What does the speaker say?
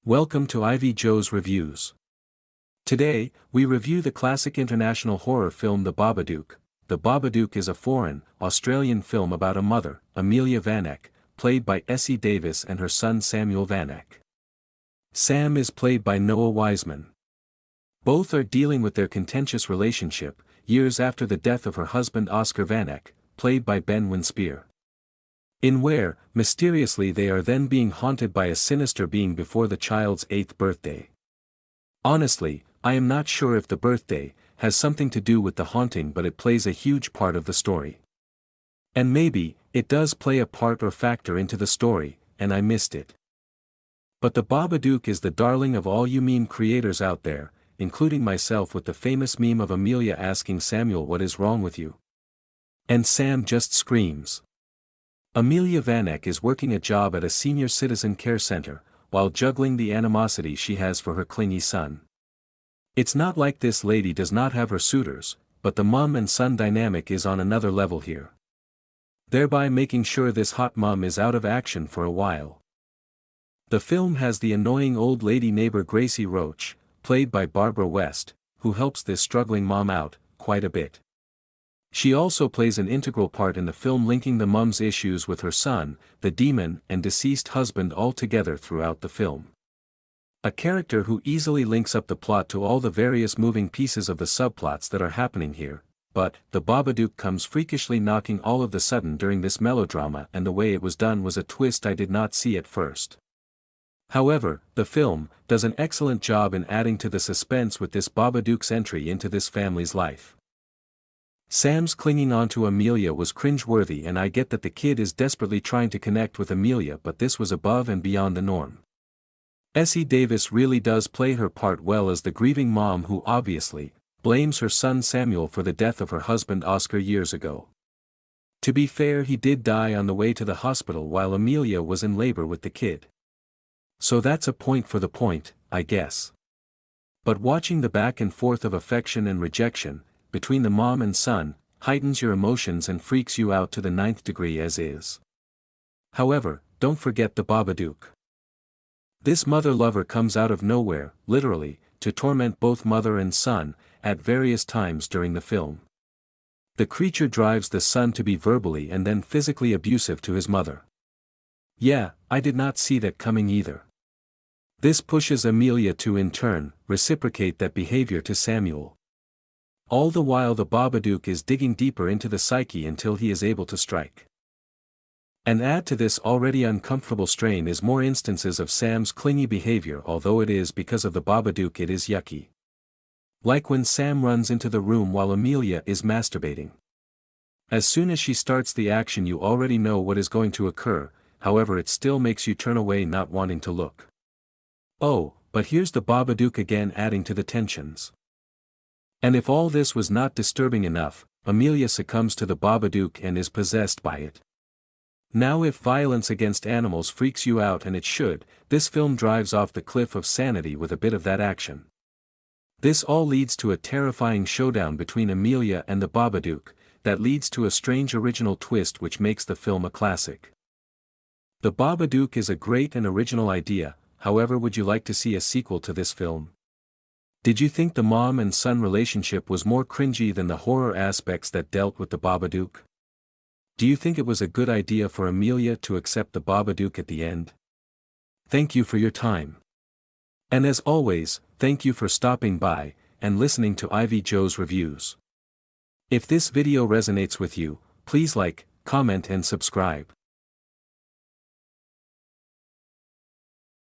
Welcome to Ivy Joe's Reviews. Today, we review the classic international horror film The Babadook. The Babadook is a foreign, Australian film about a mother, Amelia Vanek, played by Essie Davis and her son Samuel Vanek. Sam is played by Noah Wiseman. Both are dealing with their contentious relationship, years after the death of her husband Oscar Vanek, played by Ben Winspear. In where, mysteriously they are then being haunted by a sinister being before the child's 8th birthday. Honestly, I am not sure if the birthday has something to do with the haunting, but it plays a huge part of the story. And maybe, it does play a part or factor into the story, and I missed it. But the Babadook is the darling of all you meme creators out there, including myself, with the famous meme of Amelia asking Samuel, "What is wrong with you?" And Sam just screams. Amelia Vanek is working a job at a senior citizen care center, while juggling the animosity she has for her clingy son. It's not like this lady does not have her suitors, but the mom and son dynamic is on another level here. Thereby making sure this hot mom is out of action for a while. The film has the annoying old lady neighbor Gracie Roach, played by Barbara West, who helps this struggling mom out quite a bit. She also plays an integral part in the film, linking the mom's issues with her son, the demon, and deceased husband all together throughout the film. A character who easily links up the plot to all the various moving pieces of the subplots that are happening here, but the Babadook comes freakishly knocking all of the sudden during this melodrama, and the way it was done was a twist I did not see at first. However, the film does an excellent job in adding to the suspense with this Babadook's entry into this family's life. Sam's clinging onto Amelia was cringe-worthy, and I get that the kid is desperately trying to connect with Amelia, but this was above and beyond the norm. Essie Davis really does play her part well as the grieving mom who obviously blames her son Samuel for the death of her husband Oscar years ago. To be fair, he did die on the way to the hospital while Amelia was in labor with the kid. So that's a point for the point, I guess. But watching the back and forth of affection and rejection between the mom and son heightens your emotions and freaks you out to the 9th degree as is. However, don't forget the Babadook. This mother lover comes out of nowhere, literally, to torment both mother and son at various times during the film. The creature drives the son to be verbally and then physically abusive to his mother. Yeah, I did not see that coming either. This pushes Amelia to in turn reciprocate that behavior to Samuel. All the while the Babadook is digging deeper into the psyche until he is able to strike. And add to this already uncomfortable strain is more instances of Sam's clingy behavior, although it is because of the Babadook it is yucky. Like when Sam runs into the room while Amelia is masturbating. As soon as she starts the action you already know what is going to occur, however it still makes you turn away not wanting to look. Oh, but here's the Babadook again adding to the tensions. And if all this was not disturbing enough, Amelia succumbs to the Babadook and is possessed by it. Now if violence against animals freaks you out, and it should, this film drives off the cliff of sanity with a bit of that action. This all leads to a terrifying showdown between Amelia and the Babadook, that leads to a strange original twist which makes the film a classic. The Babadook is a great and original idea, however, would you like to see a sequel to this film? Did you think the mom and son relationship was more cringy than the horror aspects that dealt with the Babadook? Do you think it was a good idea for Amelia to accept the Babadook at the end? Thank you for your time. And as always, thank you for stopping by and listening to Ivy Joe's Reviews. If this video resonates with you, please like, comment and subscribe.